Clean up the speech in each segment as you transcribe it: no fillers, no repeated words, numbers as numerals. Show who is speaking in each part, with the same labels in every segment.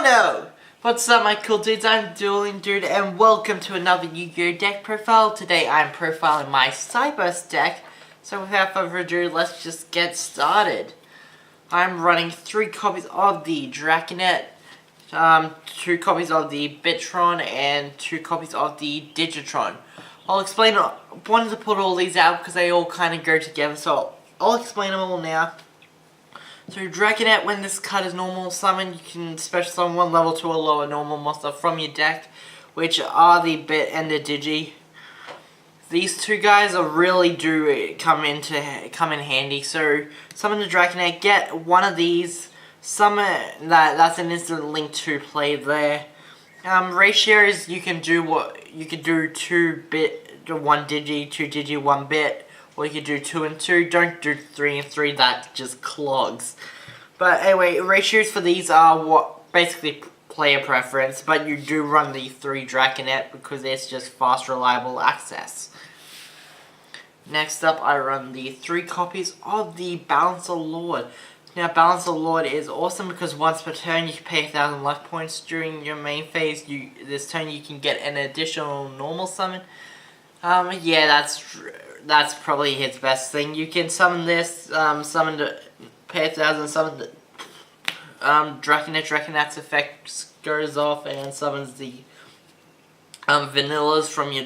Speaker 1: no! What's up my cool dudes, I'm Dueling Dude and welcome to another Yu-Gi-Oh! Deck profile. Today I'm profiling my Cyberse deck, so without further ado, let's just get started. I'm running 3 copies of the Draconet, 2 copies of the Bitron, and 2 copies of the Digitron. I'll explain, I wanted to put all these out because they all kind of go together, so I'll explain them all now. So Draconet, when this card is normal summon, you can special summon 1 level to a lower normal monster from your deck, which are the Bit and the Digi. These 2 guys are really do come in handy. So summon the Draconet, get 1 of these, summon that's an instant link to play there. Ratios, you can do 2 bit, 1 digi, 2 digi, 1 bit. Or you could do 2 and 2, don't do 3 and 3, that just clogs. But anyway, ratios for these are what basically player preference, but you do run the 3 Draconet because it's just fast, reliable access. Next up, I run the 3 copies of the Balancer Lord. Now, Balancer Lord is awesome because once per turn you can pay 1,000 life points during your main phase. This turn you can get an additional normal summon. Yeah, that's probably his best thing. You can summon this, summon the pay 1,000, summon the Draconet's effect goes off and summons the vanillas from your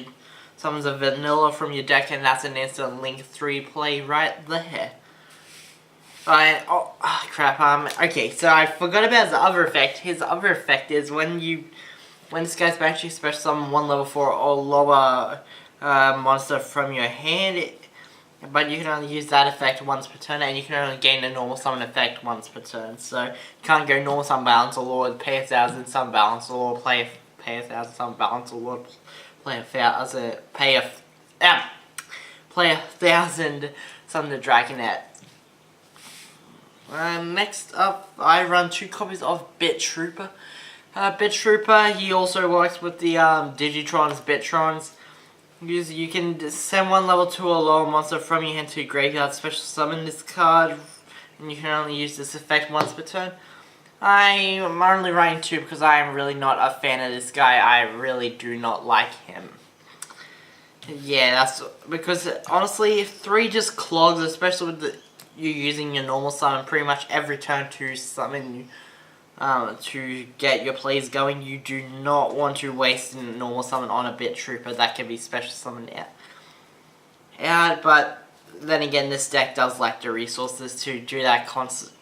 Speaker 1: summons a vanilla from your deck, and that's an instant link 3 play right there. Fine. Oh crap. Okay, so I forgot about his other effect. His other effect is when this guy's back to you, special summon 1 level 4 or lower monster from your hand, but you can only use that effect once per turn, and you can only gain a normal summon effect once per turn. So you can't go normal summon Balancer Lord, pay 1,000 summon Balancer Lord, pay 1,000 summon Balancer Lord, play 1,000 summon the Draconet. Next up, I run 2 copies of Bitrooper. Bitrooper, he also works with the Digitron's Bitrons. You can send 1 level to a lower monster from your hand to your graveyard, special summon this card, and you can only use this effect once per turn. I'm only running 2 because I am really not a fan of this guy. I really do not like him. Yeah, that's because honestly 3 just clogs, especially with you using your normal summon pretty much every turn to summon to get your plays going. You do not want to waste a normal summon on a Bitrooper that can be special summoned out. But then again, this deck does lack the resources to do that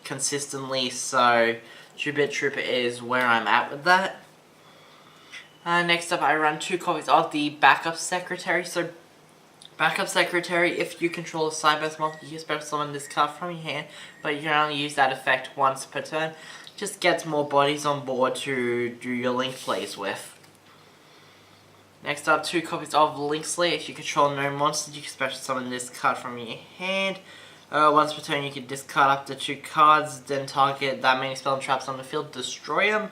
Speaker 1: consistently, so 2 Bitrooper is where I'm at with that. Next up, I run 2 copies of the Backup Secretary. So Backup Secretary, if you control a Cyberse monster, you can special summon this card from your hand, but you can only use that effect once per turn. Just gets more bodies on board to do your link plays with. Next up, 2 copies of Linkslayer. If you control no monsters, you can special summon this card from your hand. Once per turn, you can discard up to 2 cards, then target that many spell and traps on the field, destroy them.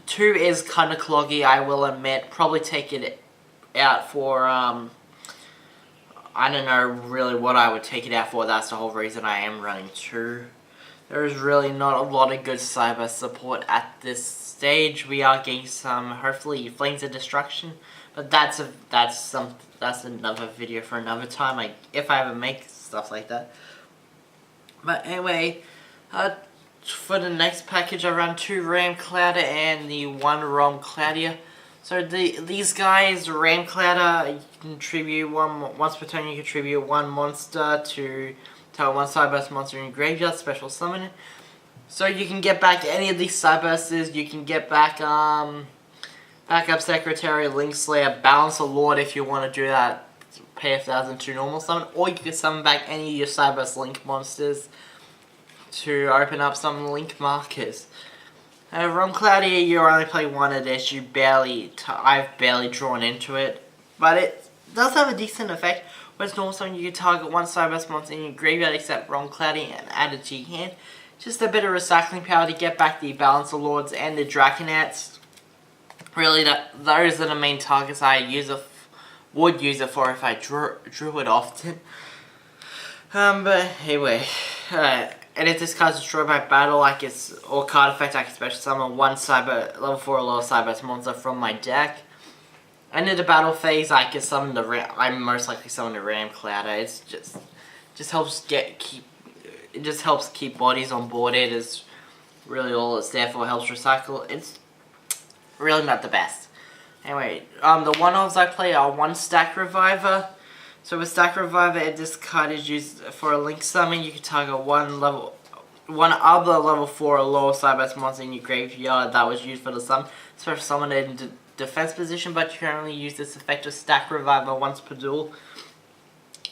Speaker 1: 2 is kind of cloggy, I will admit. Probably take it out for, I don't know really what I would take it out for. That's the whole reason I am running 2. There is really not a lot of good Cyber support at this stage. We are getting some, hopefully, Flames of Destruction, but that's another video for another time. If I ever make stuff like that. But anyway, for the next package, I run 2 RAM Clouder and the 1 ROM Cloudia. So these guys, RAM Clouder, you contribute once per turn. You contribute 1 monster to 1 Cyberse monster in your graveyard, special summon it. So you can get back any of these Cyberses. You can get back Backup Secretary, Linkslayer, Balancer Lord if you want to do that. Pay 1,000 to normal summon, or you can summon back any of your Cyberse link monsters to open up some link markers. ROM Cloudia, you only play 1 of this. I've barely drawn into it, but it does have a decent effect. When it's normal summon, you can target 1 Cyberse monster in your graveyard except ROM Cloudia and add it to your hand. Just a bit of recycling power to get back the Balancer Lords and the Draconets. Really, those are the main targets I would use it for if I drew it often. But anyway, and if this card's destroyed by battle, or card effect, I can special summon one level 4 or lower Cyberse monster from my deck. End of the battle phase, I can summon I most likely summon the RAM Clouder. It's just helps keep bodies on board. It is really all it's there for. Helps recycle. It's really not the best. Anyway, the one-offs I play are 1 Stack Reviver. So with Stack Reviver, if this card is used for a link summon, you can target one other level 4 or lower Cyberse monster in your graveyard that was used for the summon. Special summon it in defense position, but you can only use this effect of Stack Reviver once per duel.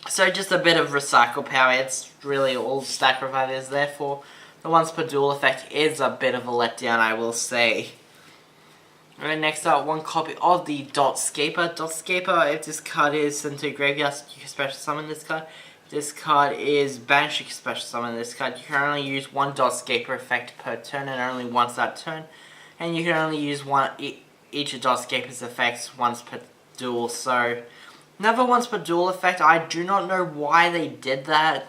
Speaker 1: So just a bit of recycle power. It's really all Stack Reviver is there for. The once per duel effect is a bit of a letdown, I will say. Alright, next up, 1 copy of the Dotscaper. Dotscaper, if this card is sent to graveyard, you can special summon this card. If this card is banished, you can special summon this card. You can only use 1 Dotscaper effect per turn and only once that turn. And you can only use each of Dotscaper's effects once per duel. So, another once per duel effect. I do not know why they did that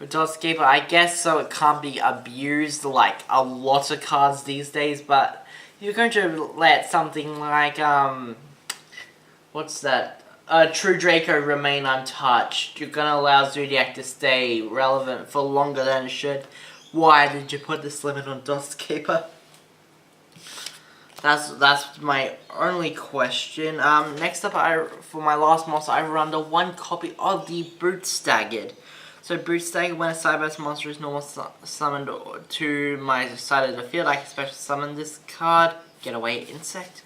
Speaker 1: with Dotscaper. I guess so it can't be abused like a lot of cards these days, but you're going to let something like, what's that? True Draco remain untouched. You're going to allow Zodiac to stay relevant for longer than it should. Why did you put this limit on Dotscaper? That's my only question. Next up, for my last monster, I run the 1 copy of the Boot Staggered. So Boot Staggered, when a Cyberse monster is normal summoned to my side of the field, I can special summon this card. Get away, insect.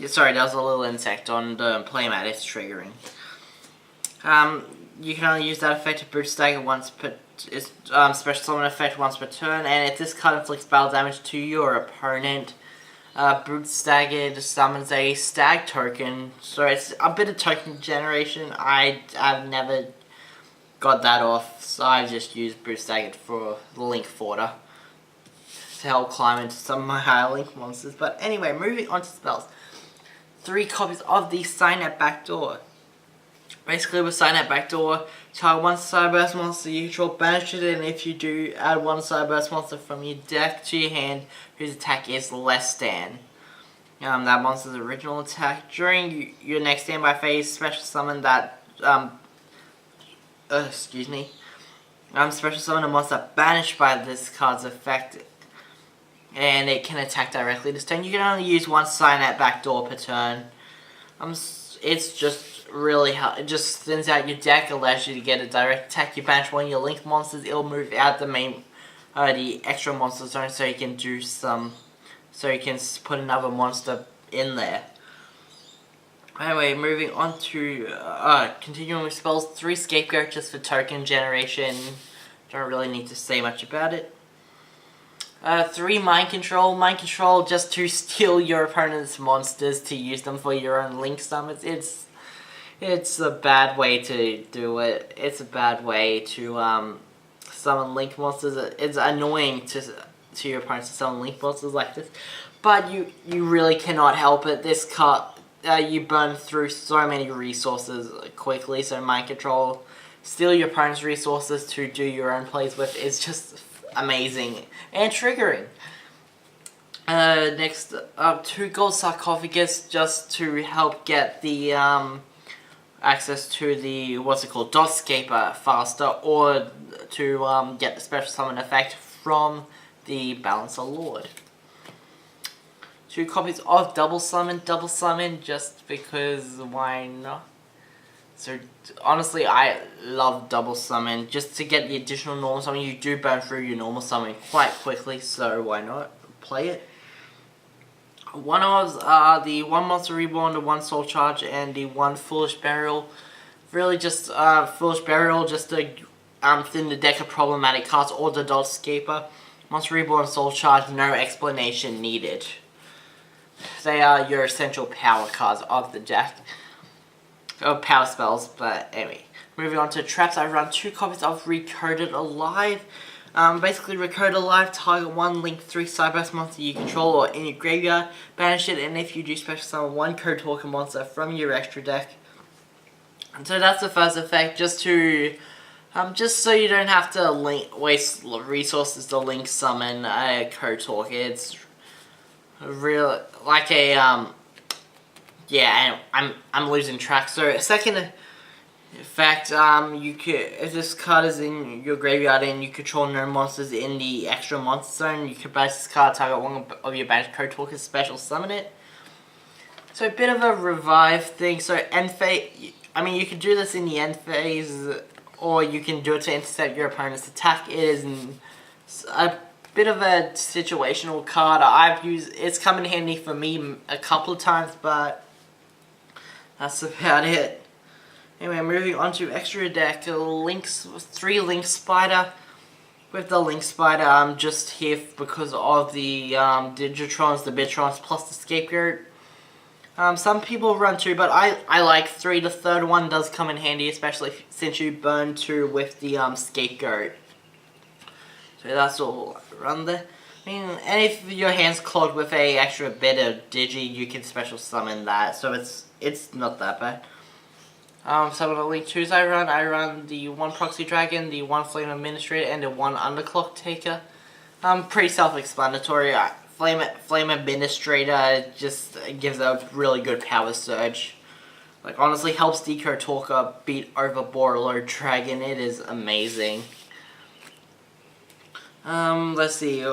Speaker 1: Sorry, there was a little insect on the playmat. It's triggering. You can only use that effect of Boot Staggered once per. Special summon effect once per turn, and if this card inflicts battle damage to your opponent, Boot Staggered summons a stag token. So it's a bit of token generation. I've never got that off, so I just used Boot Staggered for the link fodder to help climb into some of my higher link monsters. But anyway, moving on to spells. 3 copies of the Cynet Backdoor. Basically with Cynet Backdoor, target 1 Cyberse monster you control, banish it, and if you do, add 1 Cyberse monster from your deck to your hand whose attack is less than that monster's original attack. During your next standby phase, special summon that special summon a monster banished by this card's effect, and it can attack directly this turn. You can only use 1 Cynet Backdoor per turn. It's just really it just thins out your deck, allows you to get a direct attack. You banish 1 of your linked monsters, it'll move out the main, the extra monster zone, so you can put another monster in there. Anyway, moving on to, continuing with spells, 3 Scape Goat just for token generation. Don't really need to say much about it. 3 Mind Control. Mind Control just to steal your opponent's monsters to use them for your own link summons. It's a bad way to do it. It's a bad way to, summon link monsters. It's annoying to your opponents to summon link monsters like this. But you really cannot help it. This card, you burn through so many resources quickly, so Mind Control, steal your opponent's resources to do your own plays with, is just amazing and triggering. Next up, 2 Gold Sarcophagus just to help get the access to the, Dotscaper faster, or to get the special summon effect from the Balancer Lord. 2 copies of Double Summon just because why not? So honestly, I love Double Summon just to get the additional normal summon. You do burn through your normal summon quite quickly, so why not play it? One of the 1 Monster Reborn, the 1 Soul Charge, and the 1 Foolish Burial. Really just Foolish Burial just to thin the deck of problematic cards, or the Dotscaper. Monster Reborn, Soul Charge, no explanation needed. They are your essential power cards of the deck. Or power spells, but anyway. Moving on to traps, I run 2 copies of Recoded Alive. Basically, Recoded Alive, target 1 Link 3 Cyberse monster you control or in your graveyard, banish it, and if you do special summon 1 Encode Talker monster from your extra deck. And so that's the first effect, just to Just so you don't have to waste resources to link summon a Code Talker. It's real like a yeah. I'm losing track. So second effect, you could, if this card is in your graveyard and you control no monsters in the extra monster zone, you could banish this card, target one of your banished Code Talkers, special summon it. So a bit of a revive thing. So end phase. I mean, you could do this in the end phase, or you can do it to intercept your opponent's attack. It is a bit of a situational card. It's come in handy for me a couple of times, but that's about it. Anyway, moving on to extra deck, 3 Link Spider. With the Link Spider, I'm just here because of the Digitrons, the Bitrons, plus the Scape Goat. Some people run 2, but I like 3. The third one does come in handy, especially since you burn 2 with the Scape Goat. So that's all run there. I mean, and if your hand's clogged with a extra bit of Digi, you can special summon that. So it's not that bad. Some of the Link 2s I run the 1 Proxy Dragon, the 1 Flame Administrator, and the 1 Underclock Taker. Pretty self-explanatory. Flame Administrator just gives a really good power surge. Like, honestly, helps Decode Talker beat over Borreload Dragon. It is amazing. Let's see.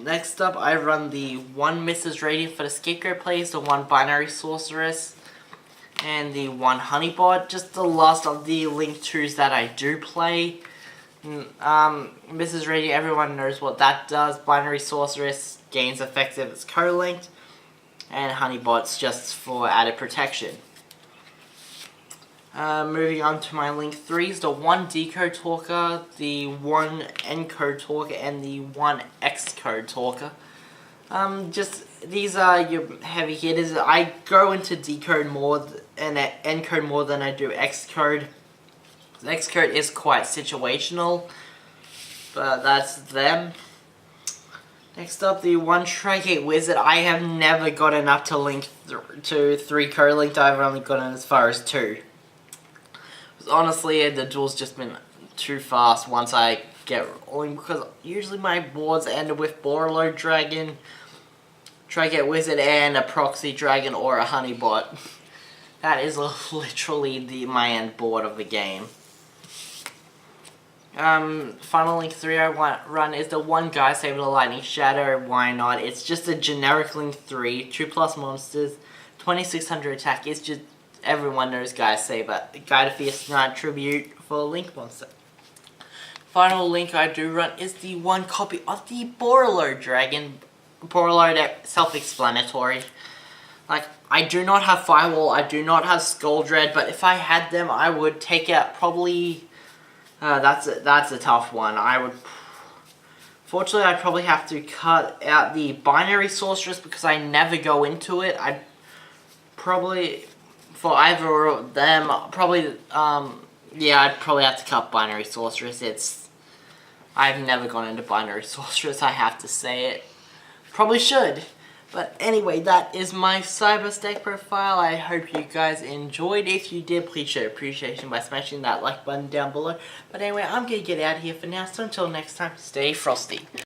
Speaker 1: Next up, I run the 1 Mrs. Radiant for the Scape Goat plays, the 1 Binary Sorceress, and the 1 Honeybot. Just the last of the Link 2s that I do play. Mrs. Radiant, everyone knows what that does. Binary Sorceress gains effective, it's co-linked, and Honeybot's just for added protection. Moving on to my Link 3s, the 1 Decode Talker, the 1 Encode Talker, and the 1 Excode Talker. These are your heavy hitters. I go into Decode more and Encode more than I do Excode. Excode is quite situational, but that's them. Next up, the 1 Trigate Wizard. I have never gotten up to link to 3 co-linked. I've only gotten as far as 2. Honestly, the duel's just been too fast once I get rolling, because usually my boards end with Borreload Dragon, Trigate Wizard, and a Proxy Dragon or a Honeybot. That is literally my end board of the game. Final Link 3 I run is the 1 Gaia, Sabre, the Lightning Shadow. Why not? It's just a generic Link 3, 2+ monsters, 2600 attack. It's just, everyone knows Gaia Sabre. Gaia Fierce Knight Tribute for Link monster. Final Link I do run is the 1 copy of the Borreload Dragon. Borreload, self-explanatory. Like, I do not have Firewall, I do not have Skull Dread, but if I had them, I would take out probably... that's a tough one. Fortunately, I'd probably have to cut out the Binary Sorceress because I never go into it. I'd probably, for either of them, yeah, I'd probably have to cut Binary Sorceress. I've never gone into Binary Sorceress, I have to say it. Probably should. But anyway, that is my Cyberse deck profile. I hope you guys enjoyed. If you did, please show appreciation by smashing that like button down below. But anyway, I'm going to get out of here for now. So until next time, stay frosty.